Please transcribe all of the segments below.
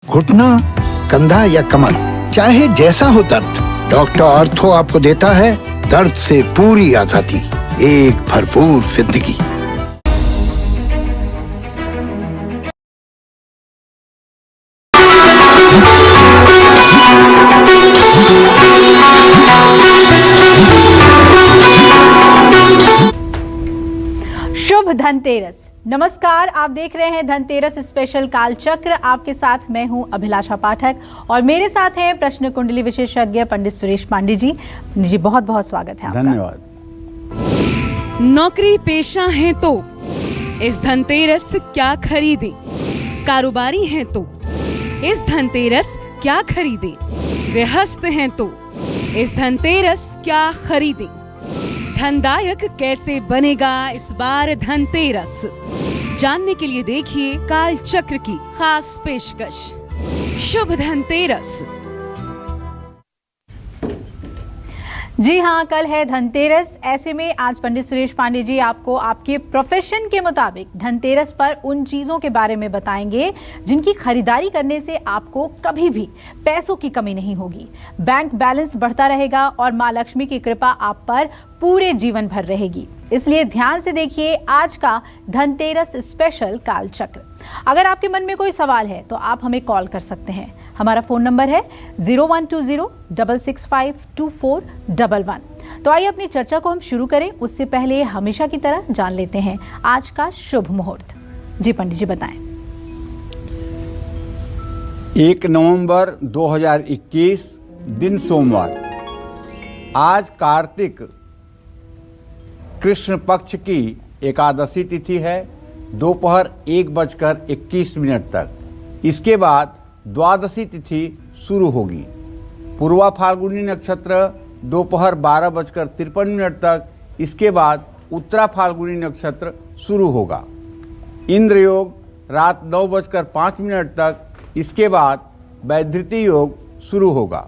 घुटना, कंधा या कमर, चाहे जैसा हो दर्द, डॉक्टर ऑर्थो आपको देता है दर्द से पूरी आजादी, एक भरपूर जिंदगी। शुभ धनतेरस। नमस्कार, आप देख रहे हैं धनतेरस स्पेशल कालचक्र। आपके साथ मैं हूं अभिलाषा पाठक और मेरे साथ हैं प्रश्न कुंडली विशेषज्ञ पंडित सुरेश पांडे जी। पंडित जी, बहुत बहुत स्वागत है आपका। धन्यवाद। नौकरी पेशा है तो इस धनतेरस क्या खरीदें, कारोबारी हैं तो इस धनतेरस क्या खरीदें, गृहस्थ हैं तो इस धनतेरस क्या खरीदें, धनदायक कैसे बनेगा इस बार धनतेरस, जानने के लिए देखिए काल चक्र की खास पेशकश। शुभ धनतेरस। जी हाँ, कल है धनतेरस। ऐसे में आज पंडित सुरेश पांडे जी आपको आपके प्रोफेशन के मुताबिक धनतेरस पर उन चीज़ों के बारे में बताएंगे जिनकी खरीदारी करने से आपको कभी भी पैसों की कमी नहीं होगी, बैंक बैलेंस बढ़ता रहेगा और माँ लक्ष्मी की कृपा आप पर पूरे जीवन भर रहेगी। इसलिए ध्यान से देखिए आज का धनतेरस स्पेशल कालचक्र। अगर आपके मन में कोई सवाल है तो आप हमें कॉल कर सकते हैं। हमारा फोन नंबर है 0120-665-2411। तो आइए अपनी चर्चा को हम शुरू करें। उससे पहले हमेशा की तरह जान लेते हैं आज का शुभ मुहूर्त। जी पंडित जी, बताएं। 1 नवंबर 2021 दिन सोमवार। आज कार्तिक कृष्ण पक्ष की एकादशी तिथि है, दोपहर 1:21 तक। इसके बाद द्वादशी तिथि शुरू होगी। पूर्वा फाल्गुनी नक्षत्र दोपहर 12:53 तक। इसके बाद उत्तरा फाल्गुनी नक्षत्र शुरू होगा। इंद्र योग रात 9:05 तक। इसके बाद वैधृति योग शुरू होगा।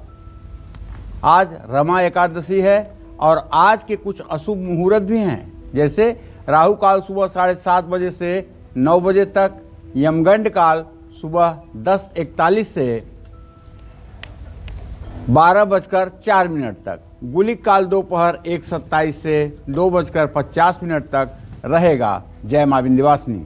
आज रमा एकादशी है और आज के कुछ अशुभ मुहूर्त भी हैं, जैसे राहु काल सुबह 7:30 बजे से 9 बजे तक, यमगंड काल सुबह 10:41 से 12:04 तक, गुलिक काल दोपहर 1:27 से 2:50 तक रहेगा। जय मां विंध्यवासिनी।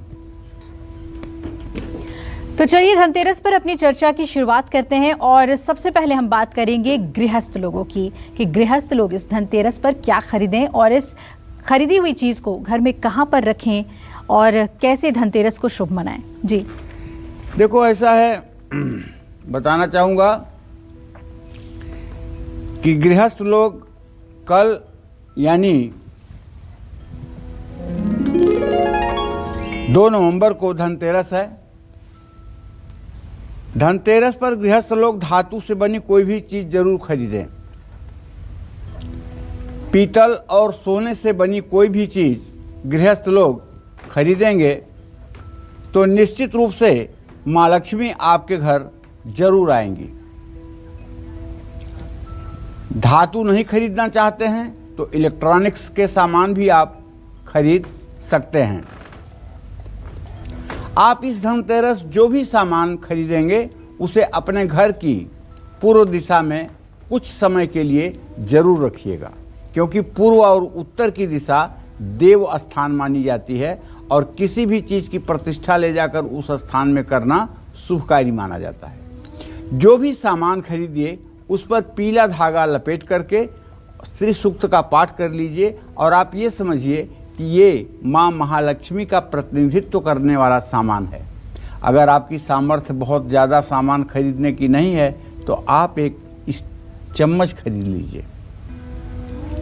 तो चलिए धनतेरस पर अपनी चर्चा की शुरुआत करते हैं और सबसे पहले हम बात करेंगे गृहस्थ लोगों की कि गृहस्थ लोग इस धनतेरस पर क्या खरीदें और इस खरीदी हुई चीज़ को घर में कहां पर रखें और कैसे धनतेरस को शुभ मनाएं। जी देखो, ऐसा है, बताना चाहूँगा कि गृहस्थ लोग कल यानी 2 नवंबर को धनतेरस है। धनतेरस पर गृहस्थ लोग धातु से बनी कोई भी चीज़ जरूर खरीदें। पीतल और सोने से बनी कोई भी चीज़ गृहस्थ लोग खरीदेंगे तो निश्चित रूप से माँ लक्ष्मी आपके घर जरूर आएंगी। धातु नहीं खरीदना चाहते हैं तो इलेक्ट्रॉनिक्स के सामान भी आप खरीद सकते हैं। आप इस धनतेरस जो भी सामान खरीदेंगे उसे अपने घर की पूर्व दिशा में कुछ समय के लिए जरूर रखिएगा, क्योंकि पूर्व और उत्तर की दिशा देव स्थान मानी जाती है और किसी भी चीज़ की प्रतिष्ठा ले जाकर उस स्थान में करना शुभकारी माना जाता है। जो भी सामान खरीदिए उस पर पीला धागा लपेट करके श्री सूक्त का पाठ कर लीजिए और आप ये समझिए कि ये माँ महालक्ष्मी का प्रतिनिधित्व करने वाला सामान है। अगर आपकी सामर्थ्य बहुत ज़्यादा सामान खरीदने की नहीं है तो आप एक इस चम्मच खरीद लीजिए,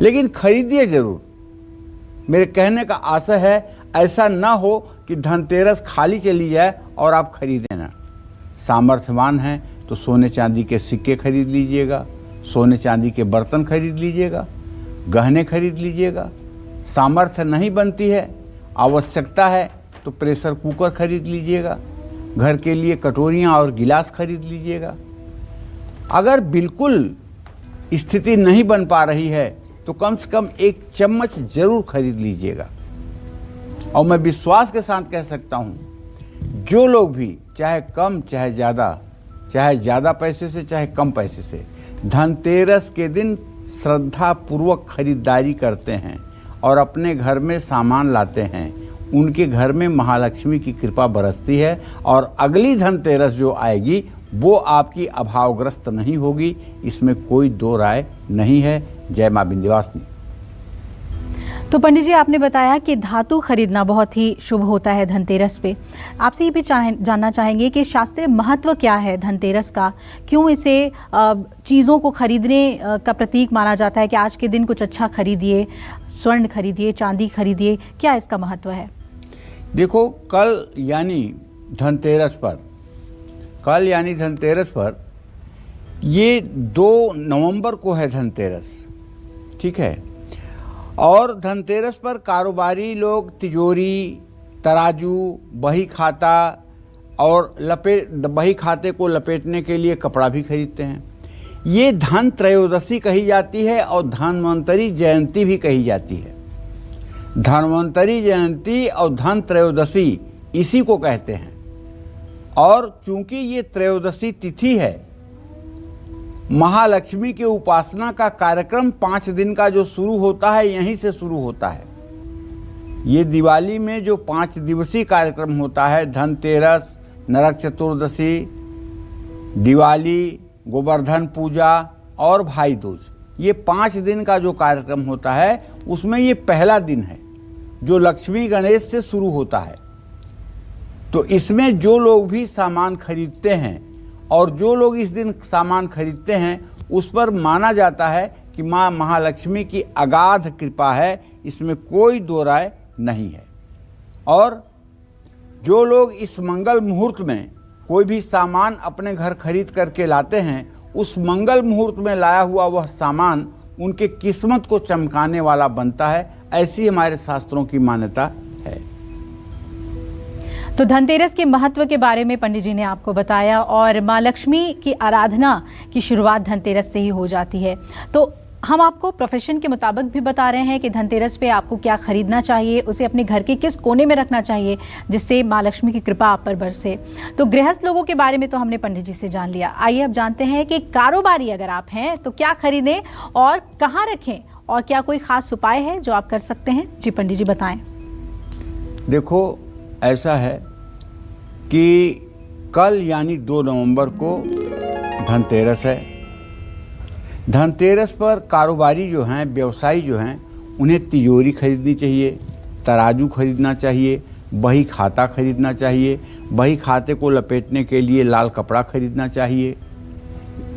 लेकिन खरीदिए ज़रूर। मेरे कहने का आशय है ऐसा ना हो कि धनतेरस खाली चली जाए और आप खरीदें ना। सामर्थ्यवान हैं तो सोने चांदी के सिक्के खरीद लीजिएगा, सोने चांदी के बर्तन खरीद लीजिएगा, गहने खरीद लीजिएगा। सामर्थ्य नहीं बनती है, आवश्यकता है तो प्रेशर कुकर खरीद लीजिएगा, घर के लिए कटोरियाँ और गिलास खरीद लीजिएगा। अगर बिल्कुल स्थिति नहीं बन पा रही है तो कम से कम एक चम्मच जरूर खरीद लीजिएगा। और मैं विश्वास के साथ कह सकता हूँ, जो लोग भी चाहे कम चाहे ज़्यादा चाहे ज़्यादा पैसे से चाहे कम पैसे से, धनतेरस के दिन श्रद्धा पूर्वक खरीदारी करते हैं और अपने घर में सामान लाते हैं, उनके घर में महालक्ष्मी की कृपा बरसती है और अगली धनतेरस जो आएगी वो आपकी अभावग्रस्त नहीं होगी, इसमें कोई दो राय नहीं है। जय मां विंध्यवासिनी। तो पंडित जी, आपने बताया कि धातु खरीदना बहुत ही शुभ होता है धनतेरस पे। आपसे ये भी जानना चाहेंगे कि शास्त्रीय महत्व क्या है धनतेरस का, क्यों इसे चीज़ों को खरीदने का प्रतीक माना जाता है कि आज के दिन कुछ अच्छा खरीदिए, स्वर्ण खरीदिए, चांदी खरीदिए, क्या इसका महत्व है? देखो, कल यानी धनतेरस पर ये 2 नवंबर को है धनतेरस, ठीक है। और धनतेरस पर कारोबारी लोग तिजोरी, तराजू, बही खाता और बही खाते को लपेटने के लिए कपड़ा भी खरीदते हैं। ये धन त्रयोदशी कही जाती है और धन्वंतरी जयंती भी कही जाती है। धन्वंतरी जयंती और धन त्रयोदशी इसी को कहते हैं। और चूंकि ये त्रयोदशी तिथि है, महालक्ष्मी की उपासना का कार्यक्रम 5 दिन का जो शुरू होता है यहीं से शुरू होता है। ये दिवाली में जो 5 दिवसीय कार्यक्रम होता है, धनतेरस, नरक चतुर्दशी, दिवाली, गोवर्धन पूजा और भाई दूज, ये 5 दिन का जो कार्यक्रम होता है उसमें ये पहला दिन है जो लक्ष्मी गणेश से शुरू होता है। तो इसमें जो लोग भी सामान खरीदते हैं और जो लोग इस दिन सामान खरीदते हैं उस पर माना जाता है कि माँ महालक्ष्मी की अगाध कृपा है, इसमें कोई दो राय नहीं है। और जो लोग इस मंगल मुहूर्त में कोई भी सामान अपने घर खरीद करके लाते हैं, उस मंगल मुहूर्त में लाया हुआ वह सामान उनके किस्मत को चमकाने वाला बनता है, ऐसी हमारे शास्त्रों की मान्यता है। तो धनतेरस के महत्व के बारे में पंडित जी ने आपको बताया और माँ लक्ष्मी की आराधना की शुरुआत धनतेरस से ही हो जाती है। तो हम आपको प्रोफेशन के मुताबिक भी बता रहे हैं कि धनतेरस पे आपको क्या खरीदना चाहिए, उसे अपने घर के किस कोने में रखना चाहिए जिससे माँ लक्ष्मी की कृपा आप पर बरसे। तो गृहस्थ लोगों के बारे में तो हमने पंडित जी से जान लिया। आइए अब जानते हैं कि कारोबारी अगर आप हैं तो क्या खरीदें और कहाँ रखें, और क्या कोई खास उपाय है जो आप कर सकते हैं? जी पंडित जी बताएं। देखो, ऐसा है कि कल यानी 2 नवंबर को धनतेरस है। धनतेरस पर कारोबारी जो हैं, व्यवसायी जो हैं, उन्हें तिजोरी खरीदनी चाहिए, तराजू खरीदना चाहिए, बही खाता खरीदना चाहिए, बही खाते को लपेटने के लिए लाल कपड़ा खरीदना चाहिए,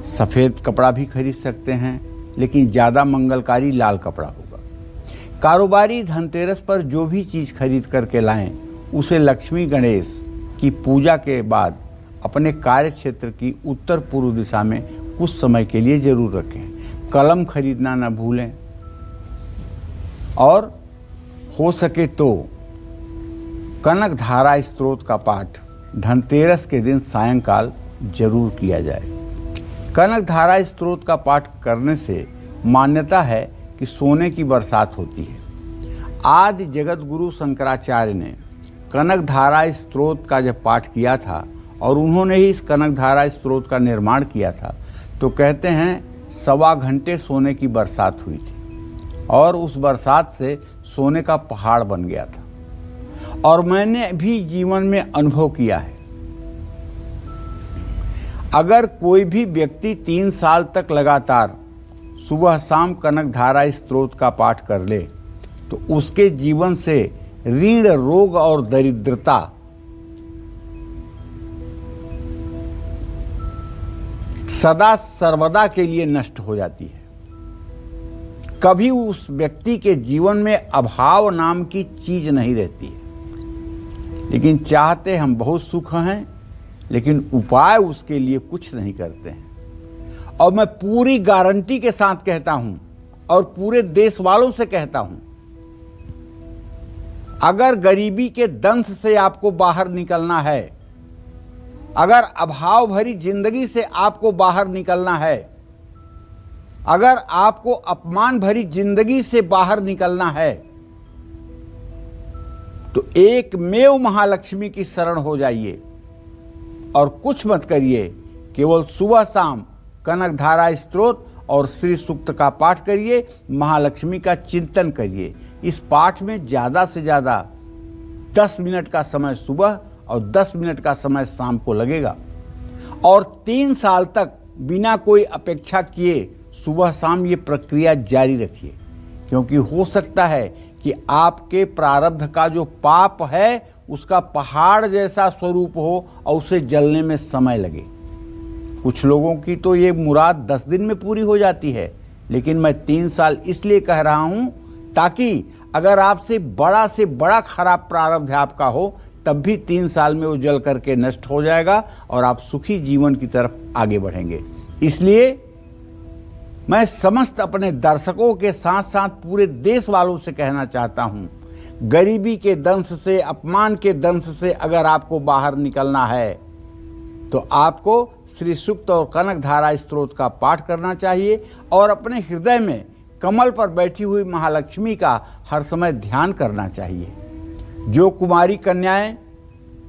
सफ़ेद कपड़ा भी खरीद सकते हैं, लेकिन ज़्यादा मंगलकारी लाल कपड़ा होगा। कारोबारी धनतेरस पर जो भी चीज़ खरीद करके लाएं, उसे लक्ष्मी गणेश की पूजा के बाद अपने कार्य क्षेत्र की उत्तर पूर्व दिशा में कुछ समय के लिए जरूर रखें। कलम खरीदना न भूलें और हो सके तो कनक धारा स्तोत्र का पाठ धनतेरस के दिन सायंकाल जरूर किया जाए। कनक धारा स्तोत्र का पाठ करने से मान्यता है कि सोने की बरसात होती है। आदि जगत गुरु शंकराचार्य ने कनक धारा स्तोत्र का जब पाठ किया था और उन्होंने ही इस कनक धारा स्तोत्र का निर्माण किया था, तो कहते हैं 1.25 घंटे सोने की बरसात हुई थी और उस बरसात से सोने का पहाड़ बन गया था। और मैंने भी जीवन में अनुभव किया है। अगर कोई भी व्यक्ति 3 साल तक लगातार सुबह शाम कनक धारा स्तोत्र का पाठ कर ले तो उसके जीवन से ऋण, रोग और दरिद्रता सदा सर्वदा के लिए नष्ट हो जाती है। कभी उस व्यक्ति के जीवन में अभाव नाम की चीज नहीं रहती है। लेकिन चाहते हम बहुत सुख हैं, लेकिन उपाय उसके लिए कुछ नहीं करते हैं। और मैं पूरी गारंटी के साथ कहता हूं और पूरे देश वालों से कहता हूं, अगर गरीबी के दंश से आपको बाहर निकलना है, अगर अभाव भरी जिंदगी से आपको बाहर निकलना है, अगर आपको अपमान भरी जिंदगी से बाहर निकलना है, तो एकमेव महालक्ष्मी की शरण हो जाइए और कुछ मत करिए, केवल सुबह शाम कनक धारा स्तोत्र और श्री सूक्त का पाठ करिए, महालक्ष्मी का चिंतन करिए। इस पाठ में ज़्यादा से ज़्यादा 10 मिनट का समय सुबह और 10 मिनट का समय शाम को लगेगा और 3 साल तक बिना कोई अपेक्षा किए सुबह शाम ये प्रक्रिया जारी रखिए, क्योंकि हो सकता है कि आपके प्रारब्ध का जो पाप है उसका पहाड़ जैसा स्वरूप हो और उसे जलने में समय लगे। कुछ लोगों की तो ये मुराद 10 दिन में पूरी हो जाती है, लेकिन मैं 3 साल इसलिए कह रहा हूँ ताकि अगर आपसे बड़ा खराब प्रारब्ध आपका हो तब भी 3 साल में वो जल करके नष्ट हो जाएगा और आप सुखी जीवन की तरफ आगे बढ़ेंगे। इसलिए मैं समस्त अपने दर्शकों के साथ साथ पूरे देश वालों से कहना चाहता हूँ, गरीबी के दंश से, अपमान के दंश से अगर आपको बाहर निकलना है तो आपको श्री सूक्त और कनक धारा स्तोत्र का पाठ करना चाहिए और अपने हृदय में कमल पर बैठी हुई महालक्ष्मी का हर समय ध्यान करना चाहिए। जो कुमारी कन्याएं,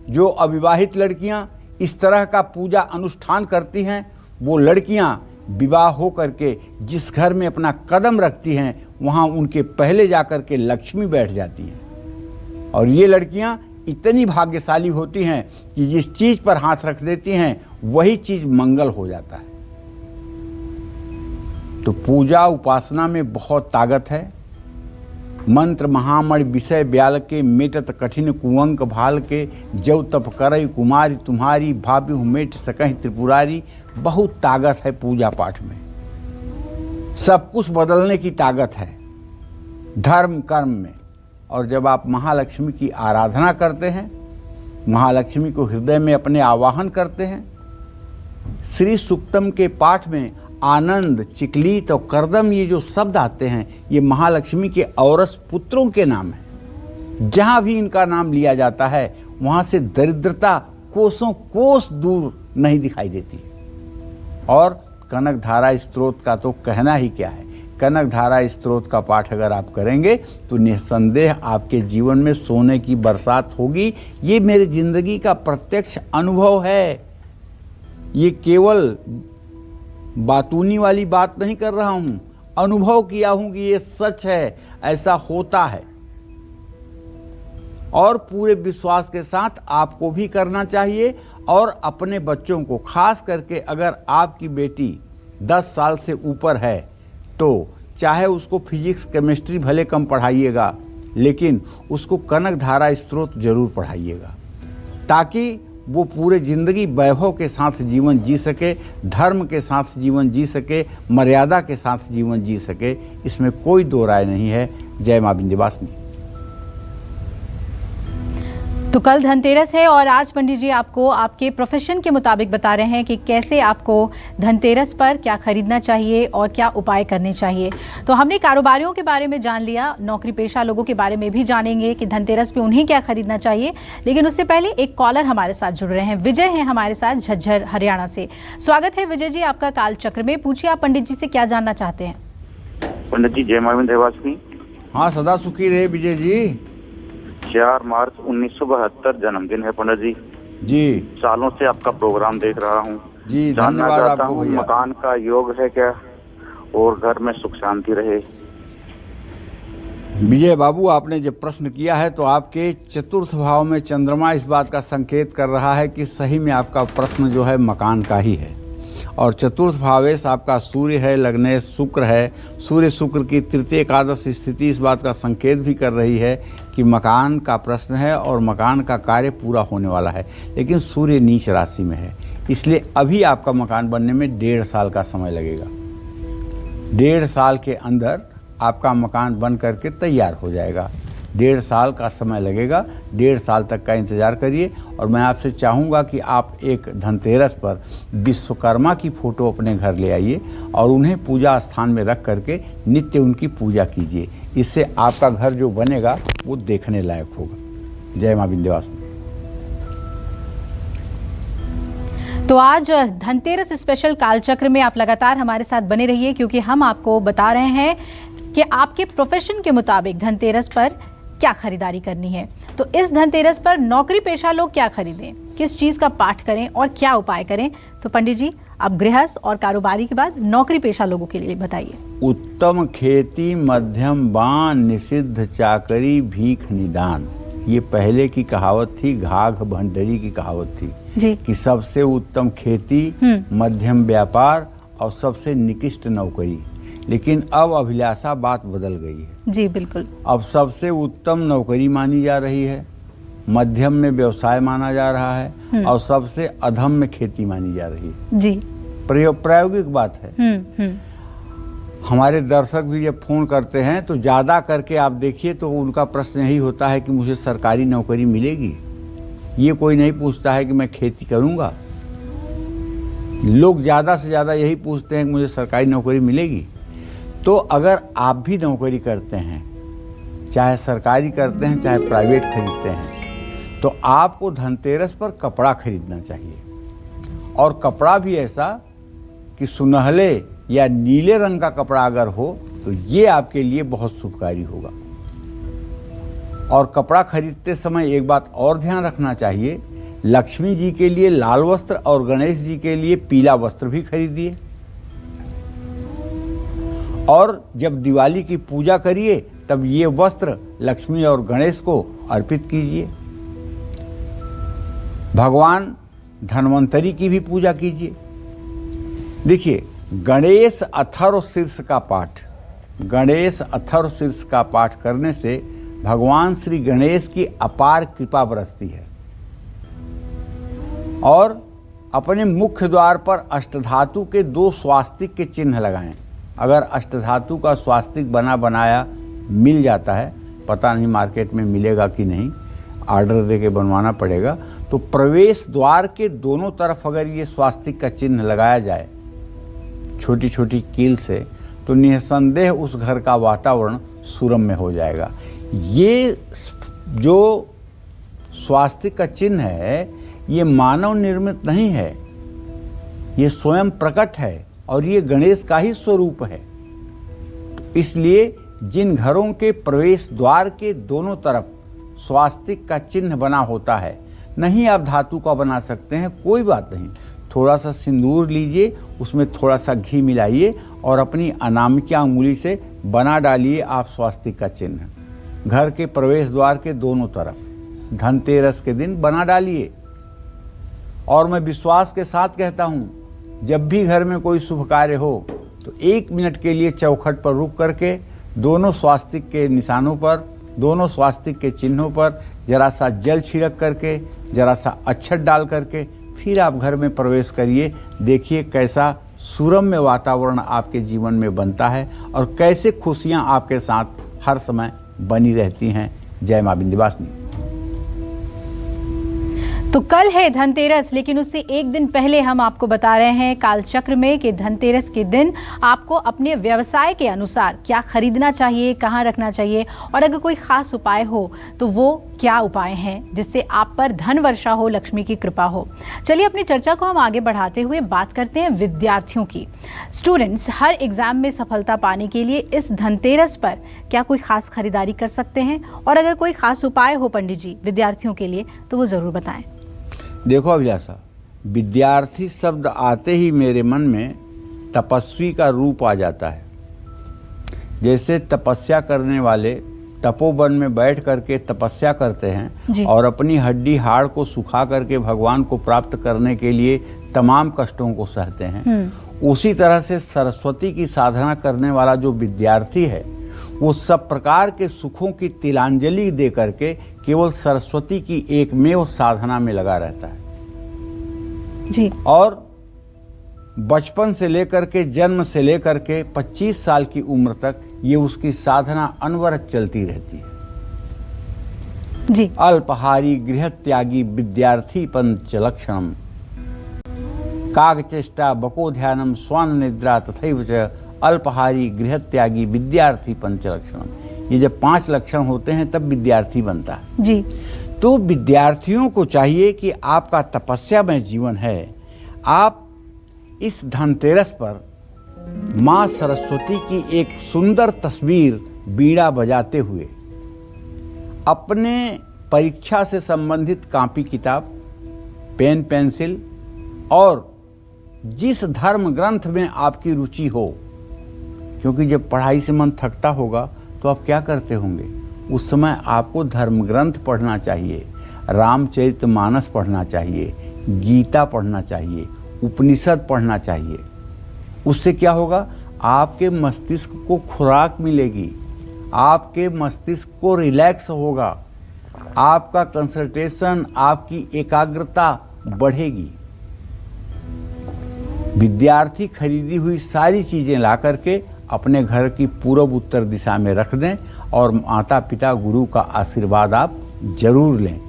जो अविवाहित लड़कियां इस तरह का पूजा अनुष्ठान करती हैं, वो लड़कियां विवाह हो करके जिस घर में अपना कदम रखती हैं वहाँ उनके पहले जाकर के लक्ष्मी बैठ जाती हैं। और ये लड़कियां इतनी भाग्यशाली होती हैं कि जिस चीज़ पर हाथ रख देती हैं वही चीज़ मंगल हो जाता है। तो पूजा उपासना में बहुत ताकत है। मंत्र महामणि विषय ब्याल के, मेटत कठिन कुअंक भाल के, जव तप करई कुमारी तुम्हारी, भाभी मेट सकहि त्रिपुरारी। बहुत ताकत है पूजा पाठ में, सब कुछ बदलने की ताकत है धर्म कर्म में। और जब आप महालक्ष्मी की आराधना करते हैं, महालक्ष्मी को हृदय में अपने आवाहन करते हैं, श्री सूक्तम के पाठ में आनंद, चिकलीत और करदम ये जो शब्द आते हैं ये महालक्ष्मी के औरस पुत्रों के नाम हैं। जहाँ भी इनका नाम लिया जाता है वहाँ से दरिद्रता कोसों कोस दूर नहीं दिखाई देती। और कनक धारा स्तोत्र का तो कहना ही क्या है। कनक धारा स्तोत्र का पाठ अगर आप करेंगे तो निस्संदेह आपके जीवन में सोने की बरसात होगी। ये मेरी जिंदगी का प्रत्यक्ष अनुभव है। ये केवल बातूनी वाली बात नहीं कर रहा हूँ, अनुभव किया हूँ कि ये सच है, ऐसा होता है। और पूरे विश्वास के साथ आपको भी करना चाहिए और अपने बच्चों को, खास करके अगर आपकी बेटी 10 साल से ऊपर है तो चाहे उसको फिजिक्स केमिस्ट्री भले कम पढ़ाइएगा, लेकिन उसको कनक धारा स्तोत्र जरूर पढ़ाइएगा, ताकि वो पूरे ज़िंदगी वैभव के साथ जीवन जी सके, धर्म के साथ जीवन जी सके, मर्यादा के साथ जीवन जी सके। इसमें कोई दो राय नहीं है। जय मां विंध्यवासिनी। तो कल धनतेरस है और आज पंडित जी आपको आपके प्रोफेशन के मुताबिक बता रहे हैं कि कैसे आपको धनतेरस पर क्या खरीदना चाहिए और क्या उपाय करने चाहिए। तो हमने कारोबारियों के बारे में जान लिया, नौकरी पेशा लोगों के बारे में भी जानेंगे कि धनतेरस पे उन्हें क्या खरीदना चाहिए। लेकिन उससे पहले एक कॉलर हमारे साथ जुड़ रहे हैं। विजय हैं हमारे साथ झज्जर हरियाणा से। स्वागत है विजय जी आपका काल चक्र में। पूछिए आप पंडित जी से क्या जानना चाहते हैं। पंडित जी जय मां विंध्यवासिनी। हाँ, सदा सुखी रहे विजय जी। 4 मार्च 1972 जन्मदिन है पंडित जी। जी, सालों से आपका प्रोग्राम देख रहा हूँ जी, जानना धन्यवाद चाहता आपको हूँ भैया। मकान का योग है क्या और घर में सुख शांति रहे। विजय बाबू, आपने जब प्रश्न किया है तो आपके चतुर्थ भाव में चंद्रमा इस बात का संकेत कर रहा है कि सही में आपका प्रश्न जो है मकान का ही है। और चतुर्थ भावेश आपका सूर्य है, लग्नेश शुक्र है। सूर्य शुक्र की तृतीय एकादश स्थिति इस बात का संकेत भी कर रही है कि मकान का प्रश्न है और मकान का कार्य पूरा होने वाला है। लेकिन सूर्य नीच राशि में है, इसलिए अभी आपका मकान बनने में 1.5 साल का समय लगेगा। 1.5 साल के अंदर आपका मकान बन करके तैयार हो जाएगा। 1.5 साल का समय लगेगा। 1.5 साल तक का इंतज़ार करिए। और मैं आपसे चाहूँगा कि आप एक धनतेरस पर विश्वकर्मा की फ़ोटो अपने घर ले आइए और उन्हें पूजा स्थान में रख करके नित्य उनकी पूजा कीजिए। इससे आपका घर जो बनेगा वो देखने लायक होगा। जय मां विंध्यवासिनी। तो आज धनतेरस स्पेशल कालचक्र में आप लगातार हमारे साथ बने रहिए, क्योंकि हम आपको बता रहे हैं कि आपके प्रोफेशन के मुताबिक धनतेरस पर क्या खरीदारी करनी है। तो इस धनतेरस पर नौकरी पेशा लोग क्या खरीदें, किस चीज का पाठ करें और क्या उपाय करें? तो पंडित जी आप गृहस्थ और कारोबारी के बाद नौकरी पेशा लोगों के लिए बताइए। उत्तम खेती मध्यम बान, निषिद्ध चाकरी भीख निदान। ये पहले की कहावत थी, घाघ भंडरी की कहावत थी जी। कि सबसे उत्तम खेती, मध्यम व्यापार और सबसे निकृष्ट नौकरी। लेकिन अब अभिलाषा बात बदल गई है जी। बिल्कुल। अब सबसे उत्तम नौकरी मानी जा रही है, मध्यम में व्यवसाय माना जा रहा है और सबसे अधम में खेती मानी जा रही है जी। प्रायोगिक बात है। हमारे दर्शक भी जब फोन करते हैं तो ज़्यादा करके आप देखिए तो उनका प्रश्न यही होता है कि मुझे सरकारी नौकरी मिलेगी। ये कोई नहीं पूछता है कि मैं खेती करूँगा। लोग ज़्यादा से ज़्यादा यही पूछते हैं कि मुझे सरकारी नौकरी मिलेगी। तो अगर आप भी नौकरी करते हैं, चाहे सरकारी करते हैं चाहे प्राइवेट खरीदते हैं, तो आपको धनतेरस पर कपड़ा खरीदना चाहिए। और कपड़ा भी ऐसा कि सुनहले या नीले रंग का कपड़ा अगर हो तो ये आपके लिए बहुत शुभकारी होगा। और कपड़ा खरीदते समय एक बात और ध्यान रखना चाहिए, लक्ष्मी जी के लिए लाल वस्त्र और गणेश जी के लिए पीला वस्त्र भी खरीदिए। और जब दिवाली की पूजा करिए तब ये वस्त्र लक्ष्मी और गणेश को अर्पित कीजिए। भगवान धन्वंतरी की भी पूजा कीजिए। देखिए, गणेश अथर्व शीर्ष का पाठ, गणेश अथर्व शीर्ष का पाठ करने से भगवान श्री गणेश की अपार कृपा बरसती है। और अपने मुख्य द्वार पर अष्टधातु के 2 स्वास्तिक के चिन्ह लगाएं। अगर अष्टधातु का स्वास्तिक बना बनाया मिल जाता है, पता नहीं मार्केट में मिलेगा कि नहीं, ऑर्डर दे के बनवाना पड़ेगा, तो प्रवेश द्वार के दोनों तरफ अगर ये स्वास्तिक का चिन्ह लगाया जाए छोटी छोटी कील से, तो निसंदेह उस घर का वातावरण सुरम्य हो जाएगा। ये जो स्वास्तिक का चिन्ह है ये मानव निर्मित नहीं है, ये स्वयं प्रकट है और ये गणेश का ही स्वरूप है। इसलिए जिन घरों के प्रवेश द्वार के दोनों तरफ स्वास्तिक का चिन्ह बना होता है, नहीं आप धातु का बना सकते हैं, कोई बात नहीं, थोड़ा सा सिंदूर लीजिए, उसमें थोड़ा सा घी मिलाइए और अपनी अनामिका अंगुली से बना डालिए आप स्वास्तिक का चिन्ह घर के प्रवेश द्वार के दोनों तरफ। धनतेरस के दिन बना डालिए। और मैं विश्वास के साथ कहता हूँ, जब भी घर में कोई शुभ कार्य हो तो 1 मिनट के लिए चौखट पर रुक करके दोनों स्वास्तिक के निशानों पर, दोनों स्वास्तिक के चिन्हों पर जरा सा जल छिड़क करके, जरा सा अक्षत डाल करके फिर आप घर में प्रवेश करिए। देखिए कैसा सुरम्य वातावरण आपके जीवन में बनता है और कैसे खुशियां आपके साथ हर समय बनी रहती हैं। जय मां विंध्यवासिनी। तो कल है धनतेरस, लेकिन उससे एक दिन पहले हम आपको बता रहे हैं कालचक्र में कि धनतेरस के दिन आपको अपने व्यवसाय के अनुसार क्या खरीदना चाहिए, कहाँ रखना चाहिए, और अगर कोई खास उपाय हो तो वो क्या उपाय हैं जिससे आप पर धन वर्षा हो, लक्ष्मी की कृपा हो। चलिए अपनी चर्चा को हम आगे बढ़ाते हुए बात करते हैं विद्यार्थियों की। स्टूडेंट्स हर एग्जाम में सफलता पाने के लिए इस धनतेरस पर क्या कोई खास खरीदारी कर सकते हैं, और अगर कोई खास उपाय हो पंडित जी विद्यार्थियों के लिए तो वो ज़रूर बताएं। देखो अभिलाषा, विद्यार्थी शब्द आते ही मेरे मन में तपस्वी का रूप आ जाता है। जैसे तपस्या करने वाले तपोवन में बैठ करके तपस्या करते हैं और अपनी हड्डी हाड़ को सुखा करके भगवान को प्राप्त करने के लिए तमाम कष्टों को सहते हैं, उसी तरह से सरस्वती की साधना करने वाला जो विद्यार्थी है वो सब प्रकार के सुखों की तिलांजलि दे करके केवल सरस्वती की एकमेव साधना में लगा रहता है जी। और बचपन से लेकर के, जन्म से लेकर के 25 साल की उम्र तक ये उसकी साधना अनवरत चलती रहती है जी। अल्पहारी गृह त्यागी विद्यार्थी पंच लक्षणम, कागचेष्टा बको ध्यानम स्वान निद्रा तथैव च अल्पहारी गृह त्यागी विद्यार्थी पंच लक्षणम। ये जब 5 लक्षण होते हैं तब विद्यार्थी बनता है जी। तो विद्यार्थियों को चाहिए कि आपका तपस्यामय जीवन है, आप इस धनतेरस पर माँ सरस्वती की एक सुंदर तस्वीर बीड़ा बजाते हुए अपने परीक्षा से संबंधित कॉपी किताब, पेन पेंसिल और जिस धर्म ग्रंथ में आपकी रुचि हो, क्योंकि जब पढ़ाई से मन थकता होगा तो आप क्या करते होंगे, उस समय आपको धर्म ग्रंथ पढ़ना चाहिए, रामचरितमानस पढ़ना चाहिए, गीता पढ़ना चाहिए, उपनिषद पढ़ना चाहिए। उससे क्या होगा, आपके मस्तिष्क को खुराक मिलेगी, आपके मस्तिष्क को रिलैक्स होगा, आपका कंसंट्रेशन, आपकी एकाग्रता बढ़ेगी। विद्यार्थी खरीदी हुई सारी चीज़ें ला करके अपने घर की पूर्व उत्तर दिशा में रख दें और माता पिता गुरु का आशीर्वाद आप जरूर लें।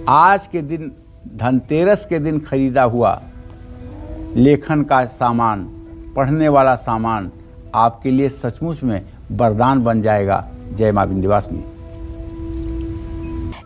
आज के दिन, धनतेरस के दिन खरीदा हुआ लेखन का सामान, पढ़ने वाला सामान आपके लिए सचमुच में वरदान बन जाएगा। जय मां विंध्यवासिनी।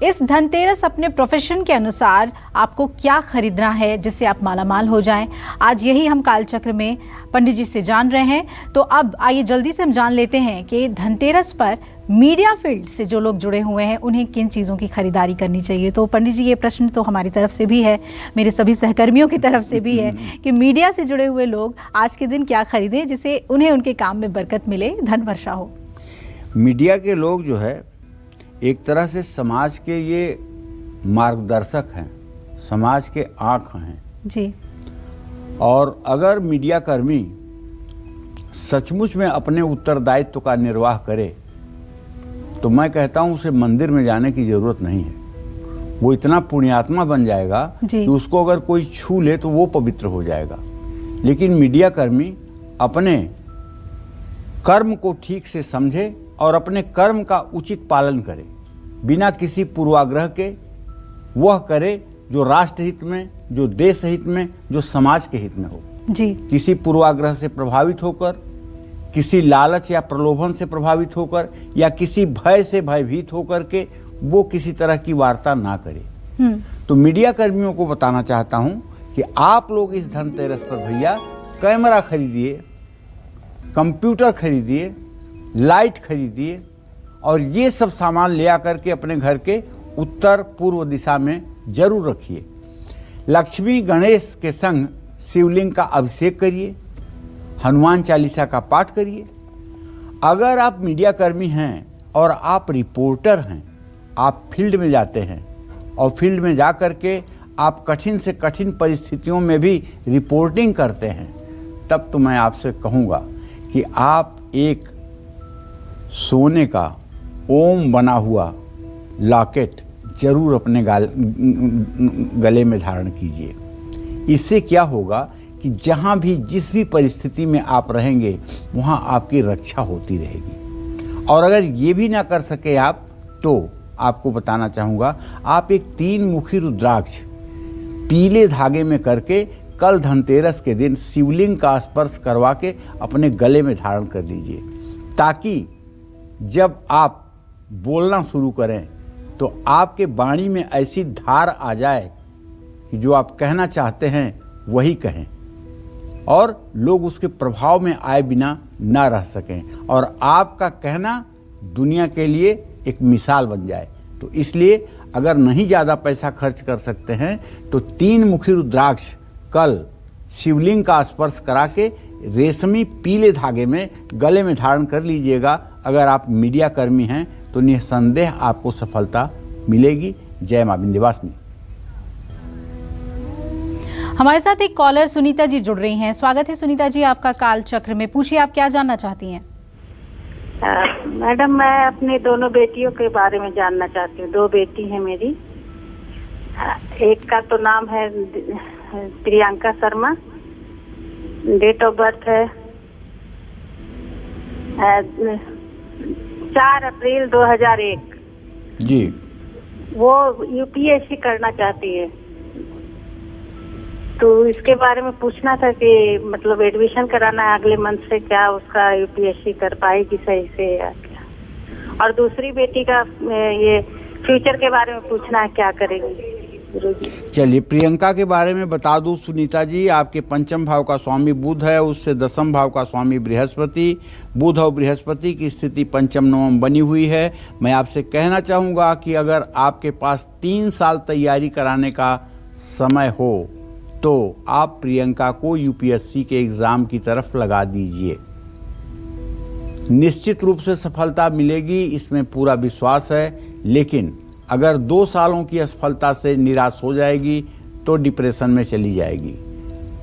इस धनतेरस अपने प्रोफेशन के अनुसार आपको क्या खरीदना है जिससे आप मालामाल हो जाएं, आज यही हम कालचक्र में पंडित जी से जान रहे हैं। तो अब आइए जल्दी से हम जान लेते हैं कि धनतेरस पर मीडिया फील्ड से जो लोग जुड़े हुए हैं उन्हें किन चीज़ों की खरीदारी करनी चाहिए। तो पंडित जी, ये प्रश्न तो हमारी तरफ से भी है, मेरे सभी सहकर्मियों की तरफ से भी है कि मीडिया से जुड़े हुए लोग आज के दिन क्या खरीदें जिससे उन्हें उनके काम में बरकत मिले, धन वर्षा हो। मीडिया के लोग जो है एक तरह से समाज के ये मार्गदर्शक हैं, समाज के आँख हैं जी। और अगर मीडिया कर्मी सचमुच में अपने उत्तरदायित्व का निर्वाह करे तो मैं कहता हूँ उसे मंदिर में जाने की ज़रूरत नहीं है। वो इतना पुण्यात्मा बन जाएगा कि उसको अगर कोई छू ले तो वो पवित्र हो जाएगा। लेकिन मीडिया कर्मी अपने कर्म को ठीक से समझे और अपने कर्म का उचित पालन करे, बिना किसी पूर्वाग्रह के वह करे जो राष्ट्र हित में, जो देश हित में, जो समाज के हित में हो जी। किसी पूर्वाग्रह से प्रभावित होकर, किसी लालच या प्रलोभन से प्रभावित होकर या किसी भय से भयभीत होकर के वो किसी तरह की वार्ता ना करे। तो मीडिया कर्मियों को बताना चाहता हूं कि आप लोग इस धनतेरस पर भैया कैमरा खरीदिए, कंप्यूटर खरीदिए, लाइट खरीदिए और ये सब सामान ले आकर के अपने घर के उत्तर पूर्व दिशा में जरूर रखिए। लक्ष्मी गणेश के संग शिवलिंग का अभिषेक करिए, हनुमान चालीसा का पाठ करिए। अगर आप मीडिया कर्मी हैं और आप रिपोर्टर हैं, आप फील्ड में जाते हैं और फील्ड में जा कर के आप कठिन से कठिन परिस्थितियों में भी रिपोर्टिंग करते हैं, तब तो मैं आपसे कहूँगा कि आप एक सोने का ओम बना हुआ लॉकेट जरूर अपने गले में धारण कीजिए। इससे क्या होगा कि जहाँ भी जिस भी परिस्थिति में आप रहेंगे वहाँ आपकी रक्षा होती रहेगी। और अगर ये भी ना कर सके आप, तो आपको बताना चाहूँगा आप एक 3 मुखी रुद्राक्ष पीले धागे में करके कल धनतेरस के दिन शिवलिंग का स्पर्श करवा के अपने गले में धारण कर लीजिए, ताकि जब आप बोलना शुरू करें तो आपके वाणी में ऐसी धार आ जाए कि जो आप कहना चाहते हैं वही कहें और लोग उसके प्रभाव में आए बिना ना रह सकें और आपका कहना दुनिया के लिए एक मिसाल बन जाए। तो इसलिए अगर नहीं ज़्यादा पैसा खर्च कर सकते हैं तो 3 मुखी रुद्राक्ष कल शिवलिंग का स्पर्श करा के रेशमी पीले धागे में गले में धारण कर लीजिएगा। अगर आप मीडिया कर्मी हैं तो निसंदेह आपको सफलता मिलेगी। जय मां विंध्यवासिनी। हमारे साथ एक कॉलर सुनीता जी जुड़ रही हैं। स्वागत है सुनीता जी आपका काल चक्र में। पूछिए आप क्या जानना चाहती हैं। मैडम, मैं अपनी दोनों बेटियों के बारे में जानना चाहती हूँ। 2 बेटी हैं मेरी। एक का तो नाम है Priyanka Sharma, date of birth है 4 अप्रैल 2001 जी। वो यूपीएससी करना चाहती है, तो इसके बारे में पूछना था कि मतलब एडमिशन कराना है अगले मंथ से, क्या उसका यूपीएससी कर पाएगी सही से या क्या। और दूसरी बेटी का ये फ्यूचर के बारे में पूछना है, क्या करेगी। गुरुजी। चलिए, प्रियंका के बारे में बता दूं सुनीता जी, आपके पंचम भाव का स्वामी बुध है, उससे दसम भाव का स्वामी बृहस्पति। बुध और बृहस्पति की स्थिति पंचम नवम बनी हुई है। मैं आपसे कहना चाहूँगा कि अगर आपके पास 3 साल तैयारी कराने का समय हो तो आप प्रियंका को यूपीएससी के एग्ज़ाम की तरफ लगा दीजिए। निश्चित रूप से सफलता मिलेगी, इसमें पूरा विश्वास है। लेकिन अगर 2 सालों की असफलता से निराश हो जाएगी तो डिप्रेशन में चली जाएगी।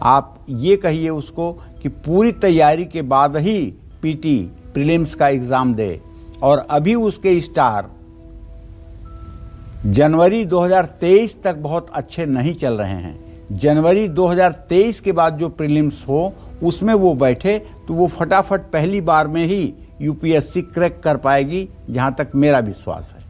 आप ये कहिए उसको कि पूरी तैयारी के बाद ही पीटी प्रीलिम्स का एग्ज़ाम दे। और अभी उसके स्टार जनवरी 2023 तक बहुत अच्छे नहीं चल रहे हैं। जनवरी 2023 के बाद जो प्रीलिम्स हो उसमें वो बैठे तो वो फटाफट पहली बार में ही यूपीएससी क्रैक कर पाएगी, जहाँ तक मेरा विश्वास है।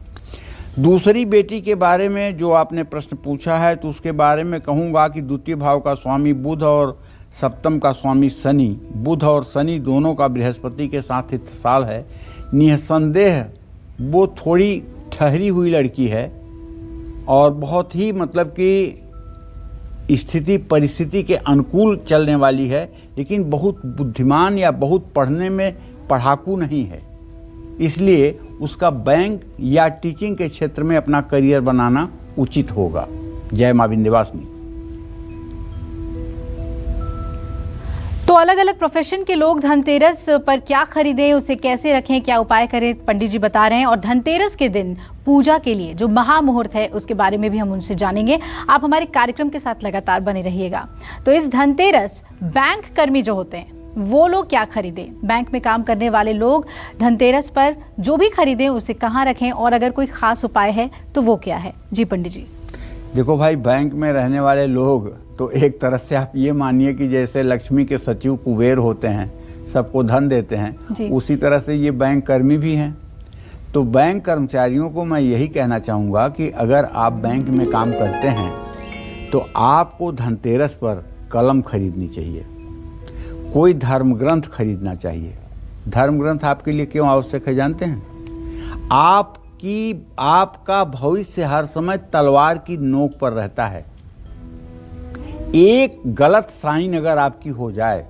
दूसरी बेटी के बारे में जो आपने प्रश्न पूछा है तो उसके बारे में कहूँगा कि द्वितीय भाव का स्वामी बुध और सप्तम का स्वामी शनि, बुध और शनि दोनों का बृहस्पति के साथ इत्तेसाल है। निसंदेह वो थोड़ी ठहरी हुई लड़की है और बहुत ही मतलब कि स्थिति परिस्थिति के अनुकूल चलने वाली है, लेकिन बहुत बुद्धिमान या बहुत पढ़ने में पढ़ाकू नहीं है। इसलिए उसका बैंक या टीचिंग के क्षेत्र में अपना करियर बनाना उचित होगा। जय मां विंध्यवासिनी। तो अलग अलग प्रोफेशन के लोग धनतेरस पर क्या खरीदें, उसे कैसे रखें, क्या उपाय करें, पंडित जी बता रहे हैं। और धनतेरस के दिन पूजा के लिए जो महामुहूर्त है उसके बारे में भी हम उनसे जानेंगे। आप हमारे कार्यक्रम के साथ लगातार बने रहिएगा। तो इस धनतेरस बैंक कर्मी जो होते हैं वो लोग क्या खरीदें, बैंक में काम करने वाले लोग धनतेरस पर जो भी खरीदें उसे कहाँ रखें, और अगर कोई खास उपाय है तो वो क्या है। जी पंडित जी। देखो भाई, बैंक में रहने वाले लोग तो एक तरह से आप ये मानिए कि जैसे लक्ष्मी के सचिव कुबेर होते हैं, सबको धन देते हैं, उसी तरह से ये बैंक कर्मी भी हैं। तो बैंक कर्मचारियों को मैं यही कहना चाहूँगा कि अगर आप बैंक में काम करते हैं तो आपको धनतेरस पर कलम खरीदनी चाहिए, कोई धर्म ग्रंथ खरीदना चाहिए। धर्म ग्रंथ आपके लिए क्यों आवश्यक है जानते हैं? आपका भविष्य हर समय तलवार की नोक पर रहता है। एक गलत साइन अगर आपकी हो जाए,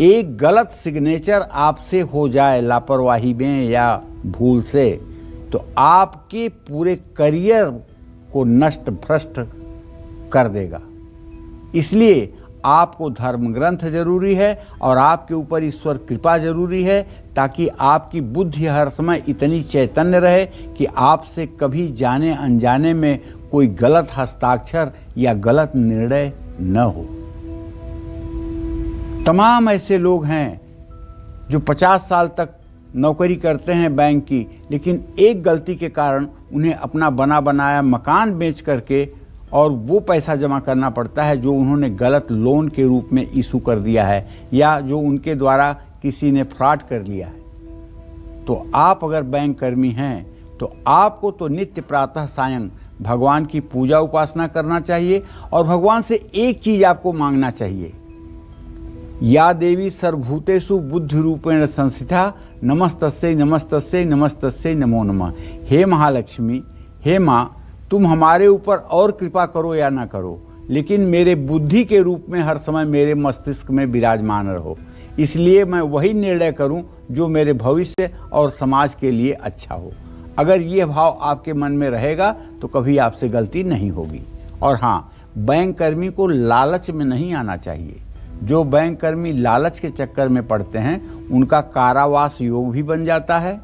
एक गलत सिग्नेचर आपसे हो जाए लापरवाही में या भूल से, तो आपके पूरे करियर को नष्ट भ्रष्ट कर देगा। इसलिए आपको धर्म ग्रंथ जरूरी है और आपके ऊपर ईश्वर कृपा जरूरी है, ताकि आपकी बुद्धि हर समय इतनी चैतन्य रहे कि आपसे कभी जाने अनजाने में कोई गलत हस्ताक्षर या गलत निर्णय न हो। तमाम ऐसे लोग हैं जो 50 साल तक नौकरी करते हैं बैंक की, लेकिन एक गलती के कारण उन्हें अपना बना बनाया मकान बेच करके और वो पैसा जमा करना पड़ता है जो उन्होंने गलत लोन के रूप में इशू कर दिया है या जो उनके द्वारा किसी ने फ्रॉड कर लिया है। तो आप अगर बैंक कर्मी हैं तो आपको तो नित्य प्रातः सायं भगवान की पूजा उपासना करना चाहिए और भगवान से एक चीज़ आपको मांगना चाहिए, या देवी सर्वभूतेषु बुद्धि रूपेण संस्थिता नमस्तस्यै नमस्तस्यै नमस्तस्यै नमो नमः। हे महालक्ष्मी, हे माँ, तुम हमारे ऊपर और कृपा करो या ना करो, लेकिन मेरे बुद्धि के रूप में हर समय मेरे मस्तिष्क में विराजमान रहो। इसलिए मैं वही निर्णय करूं जो मेरे भविष्य और समाज के लिए अच्छा हो। अगर ये भाव आपके मन में रहेगा तो कभी आपसे गलती नहीं होगी। और हाँ, बैंक कर्मी को लालच में नहीं आना चाहिए। जो बैंक कर्मी लालच के चक्कर में पड़ते हैं उनका कारावास योग भी बन जाता है,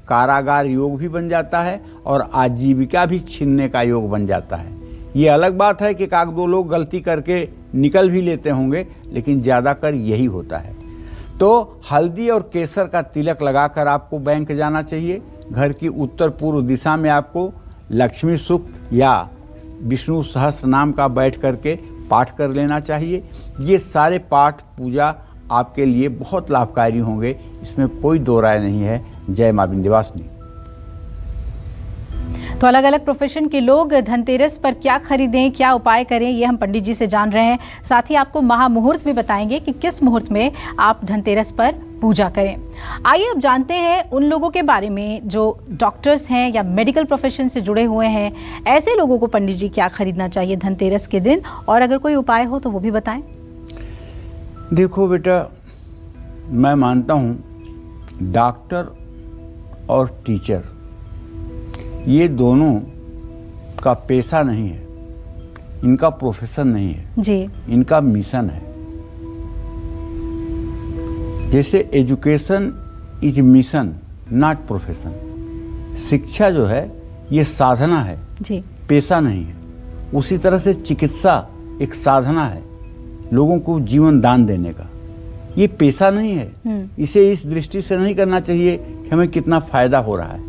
कारागार योग भी बन जाता है और आजीविका भी छीनने का योग बन जाता है। ये अलग बात है कि एक दो लोग गलती करके निकल भी लेते होंगे, लेकिन ज़्यादातर यही होता है। तो हल्दी और केसर का तिलक लगाकर आपको बैंक जाना चाहिए। घर की उत्तर पूर्व दिशा में आपको लक्ष्मी सूक्त या विष्णु सहस्त्र नाम का बैठ करके पाठ कर लेना चाहिए। ये सारे पाठ पूजा आपके लिए बहुत लाभकारी होंगे, इसमें कोई दो राय नहीं है। जय मां विंध्यवासिनी। तो अलग अलग प्रोफेशन के लोग धनतेरस पर क्या खरीदें, क्या उपाय करें, ये हम पंडित जी से जान रहे हैं। साथ ही आपको महामुहूर्त भी बताएंगे कि किस मुहूर्त में आप धनतेरस पर पूजा करें। आइए अब जानते हैं उन लोगों के बारे में जो डॉक्टर्स हैं या मेडिकल प्रोफेशन से जुड़े हुए हैं। ऐसे लोगों को पंडित जी क्या खरीदना चाहिए धनतेरस के दिन, और अगर कोई उपाय हो तो वो भी बताएं। देखो बेटा, मैं मानता हूँ डॉक्टर और टीचर ये दोनों का पेशा नहीं है, इनका प्रोफेशन नहीं है जी, इनका मिशन है। जैसे education is mission not profession. शिक्षा जो है ये साधना है जी, पेशा नहीं है। उसी तरह से चिकित्सा एक साधना है लोगों को जीवन दान देने का, ये पेशा नहीं है। इसे इस दृष्टि से नहीं करना चाहिए कि हमें कितना फायदा हो रहा है,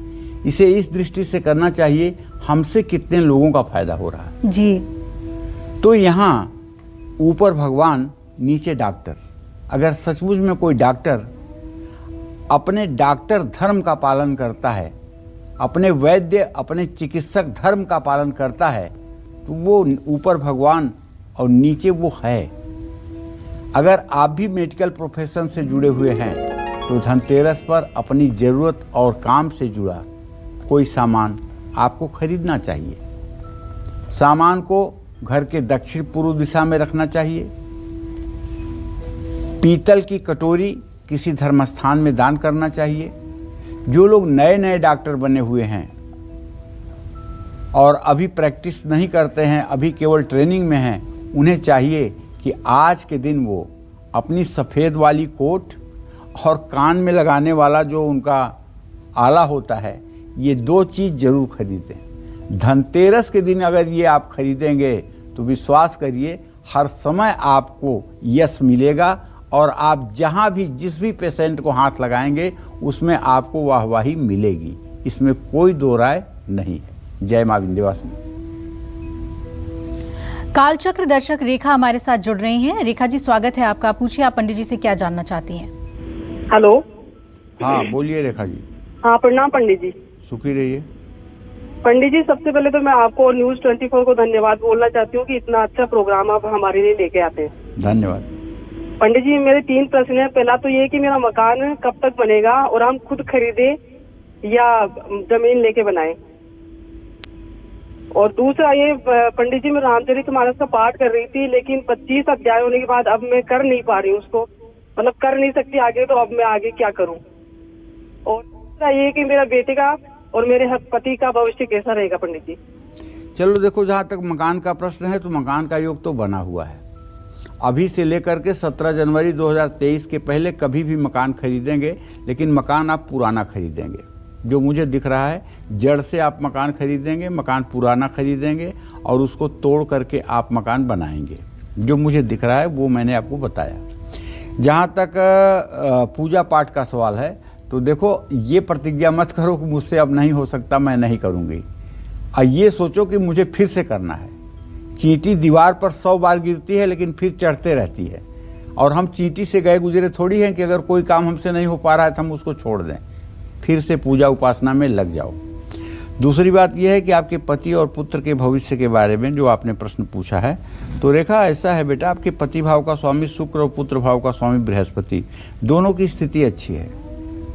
इसे इस दृष्टि से करना चाहिए हमसे कितने लोगों का फायदा हो रहा है जी। तो यहाँ ऊपर भगवान नीचे डॉक्टर। अगर सचमुच में कोई डॉक्टर अपने डॉक्टर धर्म का पालन करता है, अपने वैद्य अपने चिकित्सक धर्म का पालन करता है, तो वो ऊपर भगवान और नीचे वो है। अगर आप भी मेडिकल प्रोफेशन से जुड़े हुए हैं तो धनतेरस पर अपनी ज़रूरत और काम से जुड़ा कोई सामान आपको खरीदना चाहिए। सामान को घर के दक्षिण पूर्व दिशा में रखना चाहिए। पीतल की कटोरी किसी धर्मस्थान में दान करना चाहिए। जो लोग नए नए डॉक्टर बने हुए हैं और अभी प्रैक्टिस नहीं करते हैं, अभी केवल ट्रेनिंग में हैं, उन्हें चाहिए कि आज के दिन वो अपनी सफ़ेद वाली कोट और कान में लगाने वाला जो उनका आला होता है, ये दो चीज़ जरूर खरीदें। धनतेरस के दिन अगर ये आप खरीदेंगे तो विश्वास करिए हर समय आपको यश मिलेगा, और आप जहाँ भी जिस भी पेशेंट को हाथ लगाएंगे उसमें आपको वाहवाही मिलेगी, इसमें कोई दो राय नहीं है। जय मां विंध्यवासिनी। कालचक्र दर्शक रेखा हमारे साथ जुड़ रही हैं। रेखा जी, स्वागत है आपका। पूछिए, आप पंडित जी से क्या जानना चाहती हैं? हेलो। हाँ बोलिए रेखा जी। हाँ, प्रणाम पंडित जी। सुखी रहिए। पंडित जी, सबसे पहले तो मैं आपको न्यूज 24 को धन्यवाद बोलना चाहती हूँ कि इतना अच्छा प्रोग्राम आप हमारे लिए लेके आते हैं। धन्यवाद। पंडित जी, मेरे 3 प्रश्न है। पहला तो ये कि मेरा मकान कब तक बनेगा और हम खुद खरीदे या जमीन लेके बनाए, और दूसरा ये पंडित जी, मैं रामचरितमानस का पाठ कर रही थी लेकिन 25 अध्याय होने के बाद अब मैं कर नहीं पा रही हूँ उसको, मतलब कर नहीं सकती आगे, तो अब मैं आगे क्या करूँ? और दूसरा ये कि मेरा बेटे का और मेरे पति का भविष्य कैसा रहेगा पंडित जी? चलो देखो, जहाँ तक मकान का प्रश्न है तो मकान का योग तो बना हुआ है। अभी से लेकर के 17 जनवरी 2023 के पहले कभी भी मकान खरीदेंगे, लेकिन मकान आप पुराना खरीदेंगे। जो मुझे दिख रहा है, जड़ से आप मकान खरीदेंगे, मकान पुराना खरीदेंगे और उसको तोड़ करके आप मकान बनाएंगे। जो मुझे दिख रहा है वो मैंने आपको बताया। जहाँ तक पूजा पाठ का सवाल है तो देखो, ये प्रतिज्ञा मत करो कि मुझसे अब नहीं हो सकता, मैं नहीं करूँगी। और ये सोचो कि मुझे फिर से करना है। चींटी दीवार पर 100 बार गिरती है लेकिन फिर चढ़ते रहती है, और हम चींटी से गए गुजरे थोड़ी हैं कि अगर कोई काम हमसे नहीं हो पा रहा है तो हम उसको छोड़ दें। फिर से पूजा उपासना में लग जाओ। दूसरी बात यह है कि आपके पति और पुत्र के भविष्य के बारे में जो आपने प्रश्न पूछा है, तो रेखा ऐसा है बेटा, आपके पति भाव का स्वामी शुक्र और पुत्र भाव का स्वामी बृहस्पति, दोनों की स्थिति अच्छी है।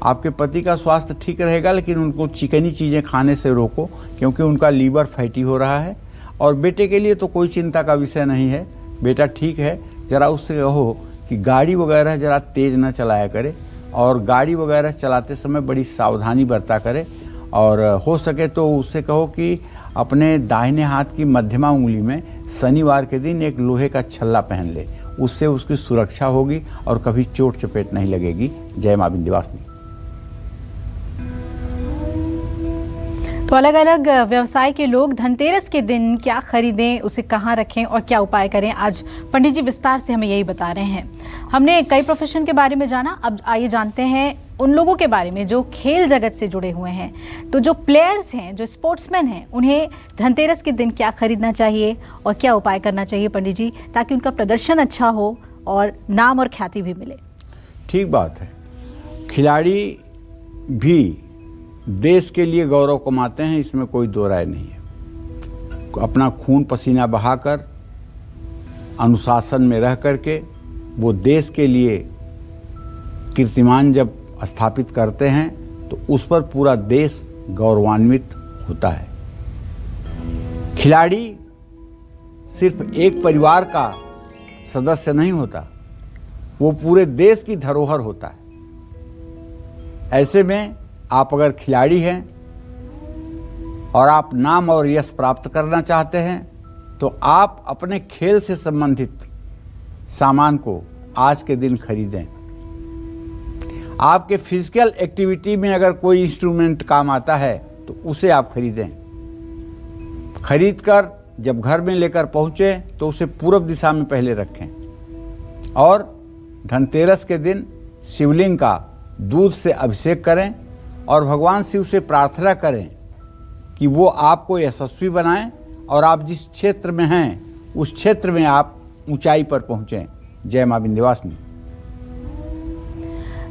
आपके पति का स्वास्थ्य ठीक रहेगा, लेकिन उनको चिकनी चीज़ें खाने से रोको क्योंकि उनका लीवर फैटी हो रहा है। और बेटे के लिए तो कोई चिंता का विषय नहीं है, बेटा ठीक है। ज़रा उससे कहो कि गाड़ी वगैरह ज़रा तेज़ न चलाया करे, और गाड़ी वगैरह चलाते समय बड़ी सावधानी बरता करे, और हो सके तो उससे कहो कि अपने दाहिने हाथ की मध्यमा उंगली में शनिवार के दिन एक लोहे का छल्ला पहन ले, उससे उसकी सुरक्षा होगी और कभी चोट चपेट नहीं लगेगी। जय मां विंध्यवासिनी। तो अलग अलग व्यवसाय के लोग धनतेरस के दिन क्या खरीदें, उसे कहाँ रखें और क्या उपाय करें, आज पंडित जी विस्तार से हमें यही बता रहे हैं। हमने कई प्रोफेशन के बारे में जाना, अब आइए जानते हैं उन लोगों के बारे में जो खेल जगत से जुड़े हुए हैं। तो जो प्लेयर्स हैं, जो स्पोर्ट्समैन हैं, उन्हें धनतेरस के दिन क्या खरीदना चाहिए और क्या उपाय करना चाहिए पंडित जी, ताकि उनका प्रदर्शन अच्छा हो और नाम और ख्याति भी मिले? ठीक बात है। खिलाड़ी भी देश के लिए गौरव कमाते हैं, इसमें कोई दो राय नहीं है। अपना खून पसीना बहाकर अनुशासन में रह करके वो देश के लिए कीर्तिमान जब स्थापित करते हैं तो उस पर पूरा देश गौरवान्वित होता है। खिलाड़ी सिर्फ एक परिवार का सदस्य नहीं होता, वो पूरे देश की धरोहर होता है। ऐसे में आप अगर खिलाड़ी हैं और आप नाम और यश प्राप्त करना चाहते हैं तो आप अपने खेल से संबंधित सामान को आज के दिन खरीदें। आपके फिजिकल एक्टिविटी में अगर कोई इंस्ट्रूमेंट काम आता है तो उसे आप खरीदें। खरीदकर जब घर में लेकर पहुंचे तो उसे पूरब दिशा में पहले रखें और धनतेरस के दिन शिवलिंग का दूध से अभिषेक करें और भगवान शिव से प्रार्थना करें कि वो आपको यशस्वी बनाएं और आप जिस क्षेत्र में हैं उस क्षेत्र में आप ऊंचाई पर पहुंचें। जय मां विंध्यवासिनी।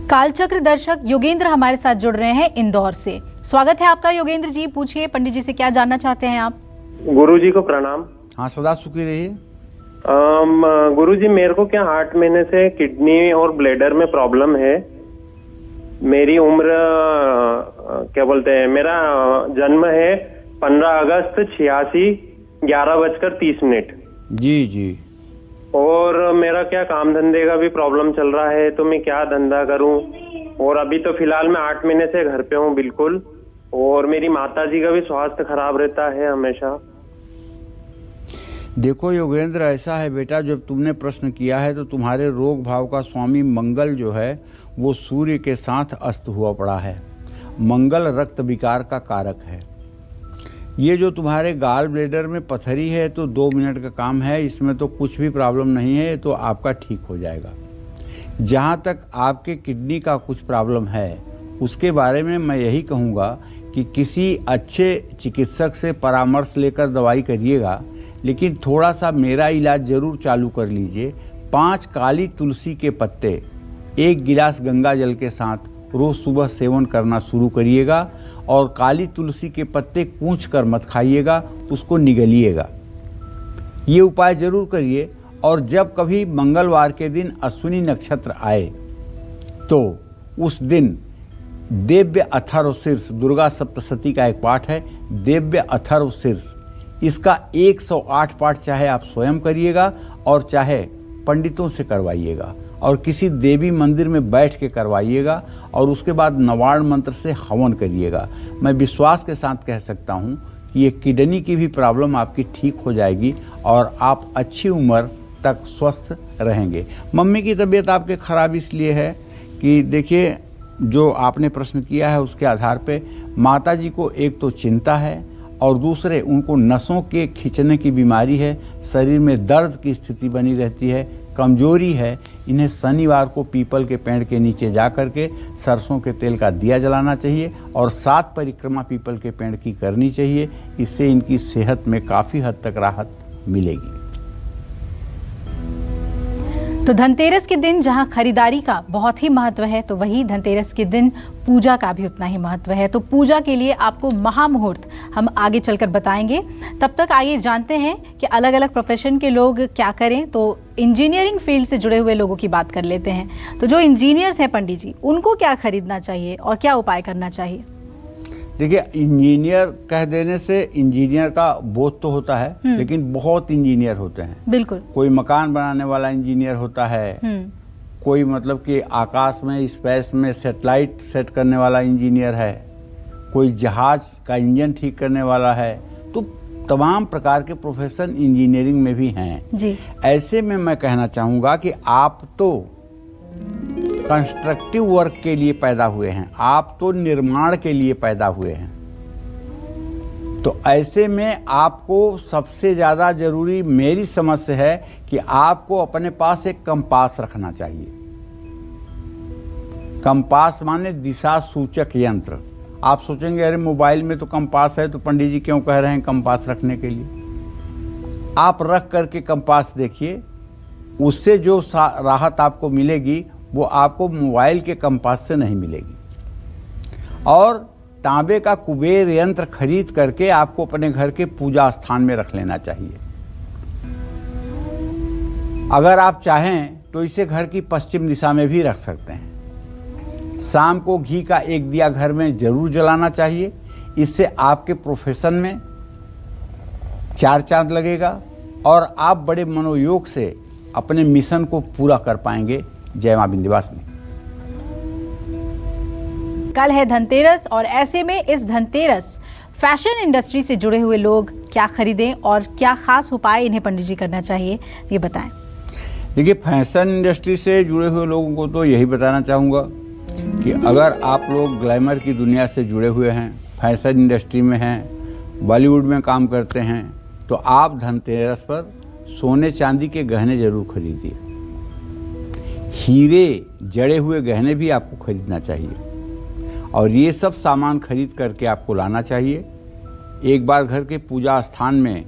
कालचक्र दर्शक योगेंद्र हमारे साथ जुड़ रहे हैं इंदौर से। स्वागत है आपका योगेंद्र जी, पूछिए पंडित जी से क्या जानना चाहते हैं आप। गुरुजी को प्रणाम। हाँ, सदा सुखी रहिए। गुरुजी, मेरे को क्या 8 महीने से किडनी और ब्लैडर में प्रॉब्लम है। मेरी उम्र क्या बोलते हैं, मेरा जन्म है 15 अगस्त 86 11:30। जी जी। और मेरा क्या काम धंधे का भी प्रॉब्लम चल रहा है, तो मैं क्या धंधा करूं। और अभी तो फिलहाल मैं 8 महीने से घर पे हूं बिल्कुल। और मेरी माताजी का भी स्वास्थ्य खराब रहता है हमेशा। देखो योगेंद्र, ऐसा है बेटा, जब तुमने प्रश्न किया है तो तुम्हारे रोग भाव का स्वामी मंगल जो है वो सूर्य के साथ अस्त हुआ पड़ा है। मंगल रक्त विकार का कारक है। ये जो तुम्हारे गाल ब्लेडर में पथरी है तो 2 मिनट का काम है, इसमें तो कुछ भी प्रॉब्लम नहीं है, तो आपका ठीक हो जाएगा। जहाँ तक आपके किडनी का कुछ प्रॉब्लम है उसके बारे में मैं यही कहूँगा कि किसी अच्छे चिकित्सक से परामर्श लेकर दवाई करिएगा, लेकिन थोड़ा सा मेरा इलाज ज़रूर चालू कर लीजिए। 5 काली तुलसी के पत्ते 1 गिलास गंगा जल के साथ रोज़ सुबह सेवन करना शुरू करिएगा और काली तुलसी के पत्ते कूच कर मत खाइएगा, उसको निगलिएगा। ये उपाय ज़रूर करिए। और जब कभी मंगलवार के दिन अश्विनी नक्षत्र आए तो उस दिन दिव्य अथर्व शीर्ष, दुर्गा सप्तशती का एक पाठ है दिव्य अथर्व शीर्ष, इसका 108 पाठ चाहे आप स्वयं करिएगा और चाहे पंडितों से करवाइएगा और किसी देवी मंदिर में बैठ के करवाइएगा और उसके बाद नवार्ण मंत्र से हवन करिएगा। मैं विश्वास के साथ कह सकता हूँ कि ये किडनी की भी प्रॉब्लम आपकी ठीक हो जाएगी और आप अच्छी उम्र तक स्वस्थ रहेंगे। मम्मी की तबीयत आपके ख़राब इसलिए है कि देखिए, जो आपने प्रश्न किया है उसके आधार पे माताजी को एक तो चिंता है और दूसरे उनको नसों के खिंचने की बीमारी है, शरीर में दर्द की स्थिति बनी रहती है, कमजोरी है। इन्हें शनिवार को पीपल के पेड़ के नीचे जा कर के सरसों के तेल का दिया जलाना चाहिए और 7 परिक्रमा पीपल के पेड़ की करनी चाहिए। इससे इनकी सेहत में काफ़ी हद तक राहत मिलेगी। तो धनतेरस के दिन जहां खरीदारी का बहुत ही महत्व है, तो वही धनतेरस के दिन पूजा का भी उतना ही महत्व है। तो पूजा के लिए आपको महामुहूर्त हम आगे चलकर बताएंगे। तब तक आइए जानते हैं कि अलग अलग प्रोफेशन के लोग क्या करें। तो इंजीनियरिंग फील्ड से जुड़े हुए लोगों की बात कर लेते हैं। तो जो इंजीनियर्स हैं पंडित जी, उनको क्या खरीदना चाहिए और क्या उपाय करना चाहिए? देखिए, इंजीनियर कह देने से इंजीनियर का बोझ तो होता है, लेकिन बहुत इंजीनियर होते हैं। बिल्कुल। कोई मकान बनाने वाला इंजीनियर होता है, कोई मतलब कि आकाश में स्पेस में सैटेलाइट सेट करने वाला इंजीनियर है, कोई जहाज का इंजन ठीक करने वाला है। तो तमाम प्रकार के प्रोफेशन इंजीनियरिंग में भी हैं जी। ऐसे में मैं कहना चाहूँगा कि आप तो कंस्ट्रक्टिव वर्क के लिए पैदा हुए हैं, आप तो निर्माण के लिए पैदा हुए हैं। तो ऐसे में आपको सबसे ज़्यादा ज़रूरी मेरी समझ से है कि आपको अपने पास एक कंपास रखना चाहिए। कंपास माने दिशा सूचक यंत्र। आप सोचेंगे अरे मोबाइल में तो कंपास है, तो पंडित जी क्यों कह रहे हैं कंपास रखने के लिए? आप रख करके कंपास देखिए, उससे जो राहत आपको मिलेगी वो आपको मोबाइल के कंपास से नहीं मिलेगी। और तांबे का कुबेर यंत्र खरीद करके आपको अपने घर के पूजा स्थान में रख लेना चाहिए। अगर आप चाहें तो इसे घर की पश्चिम दिशा में भी रख सकते हैं। शाम को घी का एक दिया घर में जरूर जलाना चाहिए। इससे आपके प्रोफेशन में 4 चांद लगेगा और आप बड़े मनोयोग से अपने मिशन को पूरा कर पाएंगे। जय मां विंध्यवासिनी। कल है धनतेरस और ऐसे में इस धनतेरस फैशन इंडस्ट्री से जुड़े हुए लोग क्या खरीदें और क्या खास उपाय इन्हें पंडित जी करना चाहिए, ये बताएं। देखिए, फैशन इंडस्ट्री से जुड़े हुए लोगों को तो यही बताना चाहूँगा कि अगर आप लोग ग्लैमर की दुनिया से जुड़े हुए हैं, फैशन इंडस्ट्री में हैं, बॉलीवुड में काम करते हैं, तो आप धनतेरस पर सोने चांदी के गहने जरूर खरीदिए। हीरे जड़े हुए गहने भी आपको खरीदना चाहिए और ये सब सामान खरीद करके आपको लाना चाहिए। एक बार घर के पूजा स्थान में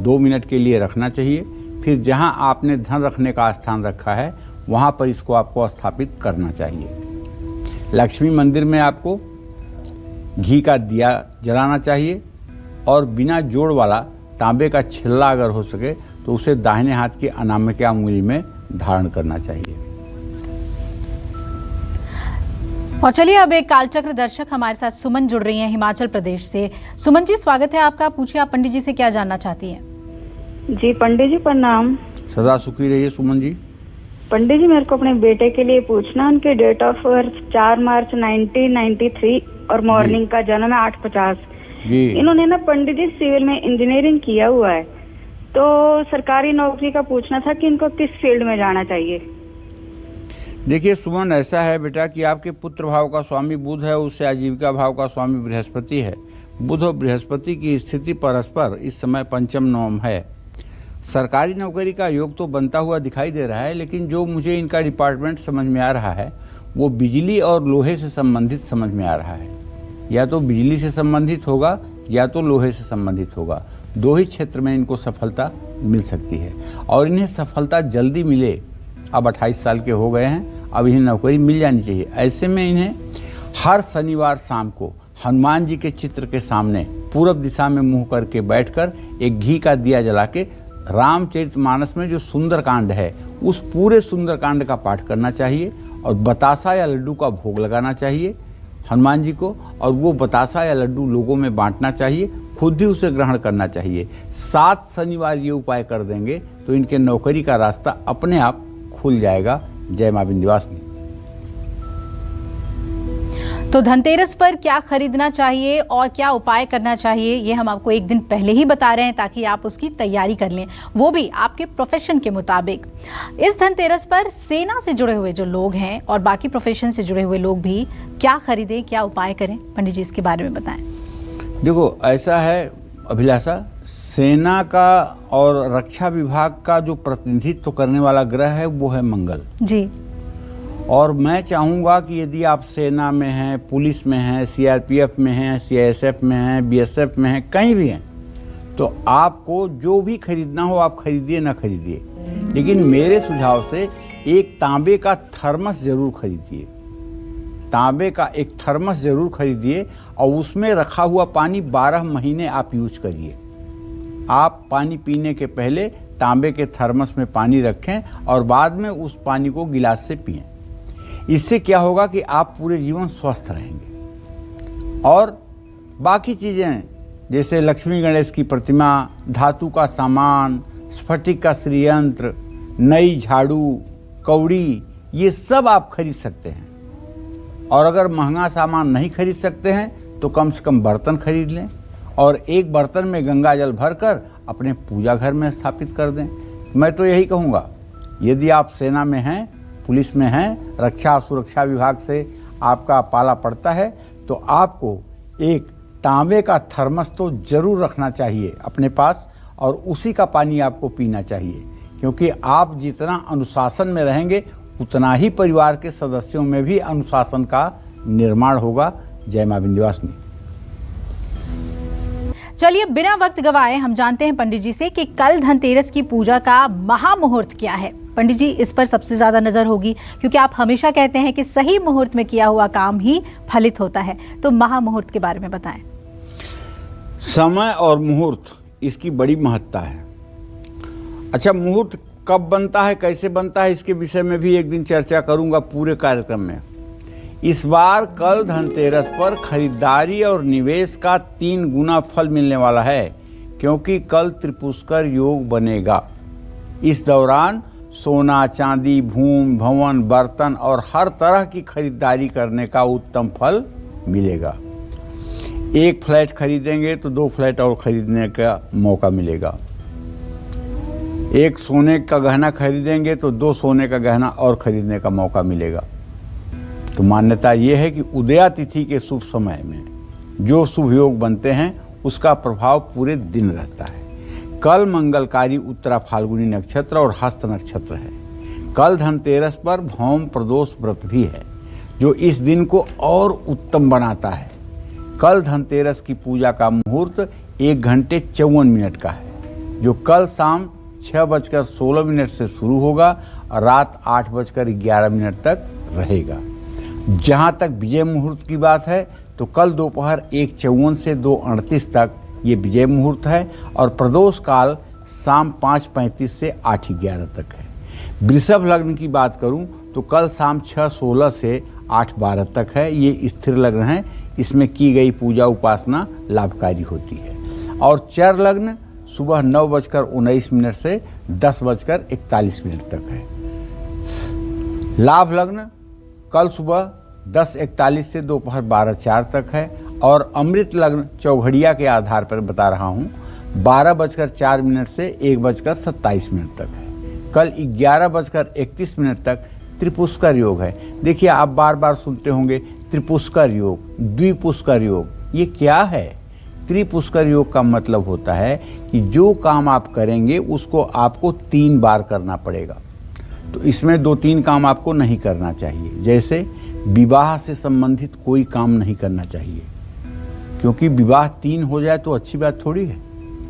2 मिनट के लिए रखना चाहिए। फिर जहां आपने धन रखने का स्थान रखा है वहां पर इसको आपको स्थापित करना चाहिए। लक्ष्मी मंदिर में आपको घी का दिया जलाना चाहिए और बिना जोड़ वाला तांबे का छिल्ला अगर हो सके तो उसे दाहिने हाथ की अनामिका उंगली में धारण करना चाहिए। और चलिए अब एक कालचक्र दर्शक हमारे साथ सुमन जुड़ रही हैं हिमाचल प्रदेश से। सुमन जी, स्वागत है आपका। पूछिए, आप पंडित जी से क्या जानना चाहती हैं? जी पंडित जी प्रणाम। सदा सुखी रहिए सुमन जी। पंडित जी, मेरे को अपने बेटे के लिए पूछना, उनके डेट ऑफ बर्थ 4 मार्च 1993 और मॉर्निंग का जन्म है 8:50 जी। इन्होंने ना पंडित जी सिविल में इंजीनियरिंग किया हुआ है, तो सरकारी नौकरी का पूछना था कि इनको किस फील्ड में जाना चाहिए। देखिए सुमन, ऐसा है बेटा कि आपके पुत्र भाव का स्वामी बुध है, उससे आजीविका भाव का स्वामी बृहस्पति है। बुध और बृहस्पति की स्थिति परस्पर इस समय पंचम नवम है। सरकारी नौकरी का योग तो बनता हुआ दिखाई दे रहा है, लेकिन जो मुझे इनका डिपार्टमेंट समझ में आ रहा है वो बिजली और लोहे से संबंधित समझ में आ रहा है। या तो बिजली से संबंधित होगा या तो लोहे से संबंधित होगा। 2 ही क्षेत्र में इनको सफलता मिल सकती है और इन्हें सफलता जल्दी मिले। अब 28 साल के हो गए हैं, अब इन्हें नौकरी मिल जानी चाहिए। ऐसे में इन्हें हर शनिवार शाम को हनुमान जी के चित्र के सामने पूरब दिशा में मुंह करके बैठकर एक घी का दिया जला के रामचरितमानस में जो सुंदरकांड है उस पूरे सुंदरकांड का पाठ करना चाहिए और बतासा या लड्डू का भोग लगाना चाहिए हनुमान जी को, और वो बतासा या लड्डू लोगों में बांटना चाहिए, खुद भी उसे ग्रहण करना चाहिए। 7 शनिवार ये उपाय कर देंगे तो इनके नौकरी का रास्ता अपने आप खुल जाएगा। जय मां विंध्यवासिनी। तो धनतेरस पर क्या खरीदना चाहिए और क्या उपाय करना चाहिए, ये हम आपको एक दिन पहले ही बता रहे हैं ताकि आप उसकी तैयारी कर लें, वो भी आपके प्रोफेशन के मुताबिक। इस धनतेरस पर सेना से जुड़े हुए जो लोग हैं और बाकी प्रोफेशन से जुड़े हुए लोग भी क्या खरीदें, क्या उपाय करें, पंडित जी इसके बारे में बताएं। देखो, ऐसा है अभिलाषा, सेना का और रक्षा विभाग का जो प्रतिनिधित्व करने वाला ग्रह है वो है मंगल जी। और मैं चाहूँगा कि यदि आप सेना में हैं, पुलिस में हैं, सीआरपीएफ में हैं, सीआईएसएफ में हैं, बीएसएफ में हैं, कहीं भी हैं, तो आपको जो भी खरीदना हो आप खरीदिए ना खरीदिए, लेकिन मेरे सुझाव से एक तांबे का थर्मस जरूर खरीदिए। तांबे का एक थर्मस जरूर खरीदिए और उसमें रखा हुआ पानी 12 महीने आप यूज करिए। आप पानी पीने के पहले तांबे के थर्मस में पानी रखें और बाद में उस पानी को गिलास से पिएं। इससे क्या होगा कि आप पूरे जीवन स्वस्थ रहेंगे। और बाकी चीज़ें जैसे लक्ष्मी गणेश की प्रतिमा, धातु का सामान, स्फटिक का श्रीयंत्र, नई झाड़ू, कौड़ी, ये सब आप खरीद सकते हैं। और अगर महंगा सामान नहीं खरीद सकते हैं तो कम से कम बर्तन खरीद लें और एक बर्तन में गंगा जल भरकर अपने पूजा घर में स्थापित कर दें। मैं तो यही कहूँगा, यदि आप सेना में हैं, पुलिस में हैं, रक्षा और सुरक्षा विभाग से आपका पाला पड़ता है, तो आपको एक तांबे का थर्मस तो जरूर रखना चाहिए अपने पास और उसी का पानी आपको पीना चाहिए, क्योंकि आप जितना अनुशासन में रहेंगे उतना ही परिवार के सदस्यों में भी अनुशासन का निर्माण होगा। जय मां विंध्यवासिनी। चलिए बिना वक्त गवाए हम जानते हैं पंडित जी से कि कल धनतेरस की पूजा का महामुहूर्त क्या है। पंडित जी इस पर सबसे ज़्यादा नज़र होगी, क्योंकि आप हमेशा कहते हैं कि सही मुहूर्त में किया हुआ काम ही फलित होता है। तो महामुहूर्त के बारे में बताएं। समय और मुहूर्त इसकी बड़ी महत्ता है। अच्छा, मुहूर्त कब बनता है, कैसे बनता है, इसके विषय में भी एक दिन चर्चा करूंगा पूरे कार्यक्रम में। इस बार कल धनतेरस पर खरीदारी और निवेश का 3 गुना फल मिलने वाला है, क्योंकि कल त्रिपुष्कर योग बनेगा। इस दौरान सोना, चांदी, भूमि, भवन, बर्तन और हर तरह की खरीदारी करने का उत्तम फल मिलेगा। एक फ्लैट खरीदेंगे तो 2 फ्लैट और खरीदने का मौका मिलेगा। एक सोने का गहना खरीदेंगे तो 2 सोने का गहना और खरीदने का मौका मिलेगा। तो मान्यता ये है कि उदया तिथि के शुभ समय में जो शुभ योग बनते हैं उसका प्रभाव पूरे दिन रहता है। कल मंगलकारी उत्तरा फाल्गुनी नक्षत्र और हस्त नक्षत्र है। कल धनतेरस पर भौम प्रदोष व्रत भी है, जो इस दिन को और उत्तम बनाता है। कल धनतेरस की पूजा का मुहूर्त 1 घंटे 54 मिनट का है, जो कल शाम 6:16 से शुरू होगा और रात 8:11 तक रहेगा। जहां तक विजय मुहूर्त की बात है तो कल दोपहर 1:54 से 2:38 तक ये विजय मुहूर्त है और प्रदोष काल शाम 5:35 से 8:11 तक है। वृषभ लग्न की बात करूं तो कल शाम 6:16 से 8:12 तक है। ये स्थिर लग्न है, इसमें की गई पूजा उपासना लाभकारी होती है। और चर लग्न सुबह 9:19 से 10:41 तक है। लाभ लग्न कल सुबह 10:41 से दोपहर 12:04 तक है। और अमृत लग्न चौघड़िया के आधार पर बता रहा हूँ 12:04 से 1:27 तक है। कल 11:31 तक त्रिपुष्कर योग है। देखिए, आप बार बार सुनते होंगे त्रिपुष्कर योग, द्विपुष्कर योग, ये क्या है? त्रिपुष्कर योग का मतलब होता है कि जो काम आप करेंगे उसको आपको 3 बार करना पड़ेगा। तो इसमें 2-3 काम आपको नहीं करना चाहिए। जैसे विवाह से संबंधित कोई काम नहीं करना चाहिए, क्योंकि विवाह 3 हो जाए तो अच्छी बात थोड़ी है।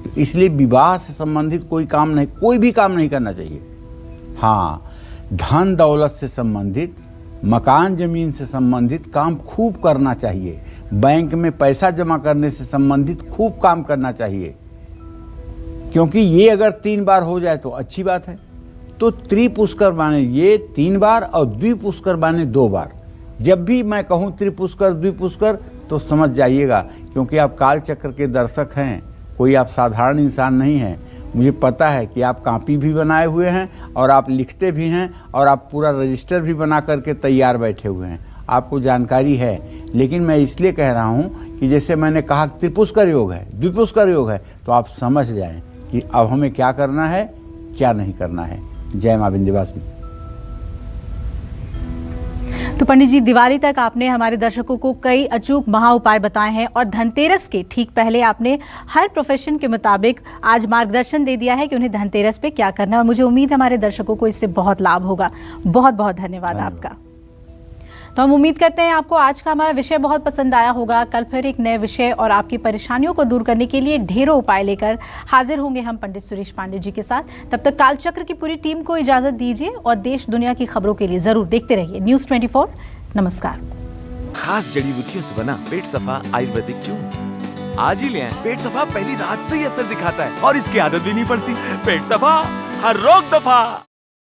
तो इसलिए विवाह से संबंधित कोई भी काम नहीं करना चाहिए। हाँ, धन दौलत से संबंधित, मकान जमीन से संबंधित काम खूब करना चाहिए। बैंक में पैसा जमा करने से संबंधित खूब काम करना चाहिए, क्योंकि ये अगर 3 बार हो जाए तो अच्छी बात है। तो त्रिपुष्कर माने ये 3 बार और द्विपुष्कर माने 2 बार। जब भी मैं कहूँ त्रिपुष्कर द्विपुष्कर तो समझ जाइएगा, क्योंकि आप काल चक्र के दर्शक हैं, कोई आप साधारण इंसान नहीं हैं। मुझे पता है कि आप कॉपी भी बनाए हुए हैं और आप लिखते भी हैं और आप पूरा रजिस्टर भी बना करके तैयार बैठे हुए हैं, आपको जानकारी है। लेकिन मैं इसलिए कह रहा हूँ कि जैसे मैंने कहा त्रिपुष्कर योग है, द्विपुष्कर योग है, तो आप समझ जाएं कि अब हमें क्या करना है, क्या नहीं करना है। जय मां विंध्यवासिनी। तो पंडित जी, दिवाली तक आपने हमारे दर्शकों को कई अचूक महा उपाय बताए हैं और धनतेरस के ठीक पहले आपने हर प्रोफेशन के मुताबिक आज मार्गदर्शन दे दिया है कि उन्हें धनतेरस पे क्या करना है। और मुझे उम्मीद है हमारे दर्शकों को इससे बहुत लाभ होगा। बहुत बहुत धन्यवाद आपका। तो हम उम्मीद करते हैं आपको आज का हमारा विषय बहुत पसंद आया होगा। कल फिर एक नए विषय और आपकी परेशानियों को दूर करने के लिए ढेरों उपाय लेकर हाजिर होंगे हम पंडित सुरेश पांडे जी के साथ। तब तक कालचक्र की पूरी टीम को इजाजत दीजिए और देश दुनिया की खबरों के लिए जरूर देखते रहिए न्यूज़ 24। नमस्कार। खास जड़ी बूटियों से बना पेट सफा आयुर्वेदिक चूर्ण आज ही ले आएं। पेट सफा पहली रात से ही असर दिखाता है और इसकी आदत भी नहीं पड़ती। पेट सफा, हर रोग दफा।